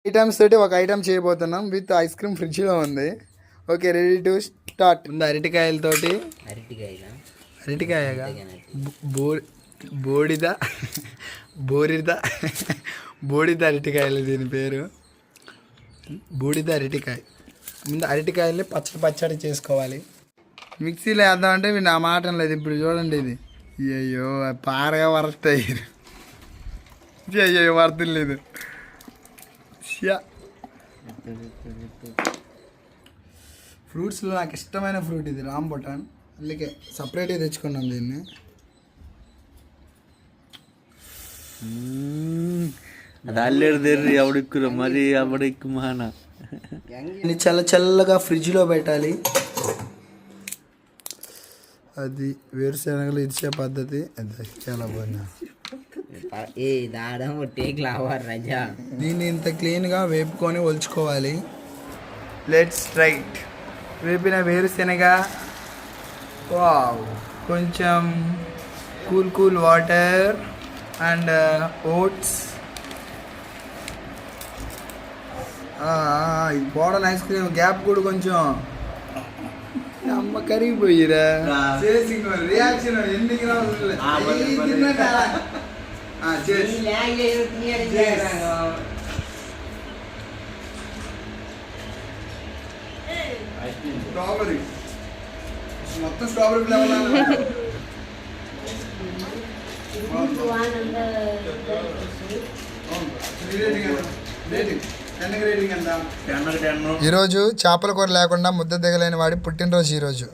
Items తోటి ఒక item చేయబోతున్నాం విత్ ఐస్ క్రీమ్ ఫ్రిడ్జ్లో ఉంది. Okay, ready to start. ముందు అరటికాయలతోటి అరటికాయగా బోడిద అరటికాయలు, దీని పేరు బూడిద అరటికాయ. ముందు అరటికాయల్ని పచ్చడి చేసుకోవాలి. మిక్సీలో వేద్దామంటే నా మాట లేదు. ఇప్పుడు చూడండి, ఇది అయ్యో పారగా వరస్తాయి. అయ్యో వరదలేదు. ఫ్రూట్స్లో నాకు ఇష్టమైన ఫ్రూట్ ఇది రాంబుటాన్, అందుకే సపరేట్గా తెచ్చుకున్నాం దీన్ని. చల్లగా ఫ్రిడ్జ్లో పెట్టాలి. అది వేరుశనగలు ఇచ్చే పద్ధతి. అది చాలా బాగుంది. దీన్ని ఇంత క్లీన్గా వేపుకొని ఒలుచుకోవాలి. Let's write. వేపిన వేరుశనగ, కొంచెం కూల్ వాటర్ అండ్ ఓట్స్. బోడన్ ఐస్ క్రీమ్ గ్యాప్ కూడా కొంచెం అమ్మ కరిగిపోయిరా. రియాక్షన్ ఎందుకు స్ట్రాబెరీ మొత్తం స్ట్రాబెరీ ఫ్లేవర్. ఈరోజు చేపల కూర లేకుండా ముద్ద దిగలేని వాడి పుట్టినరోజు ఈరోజు.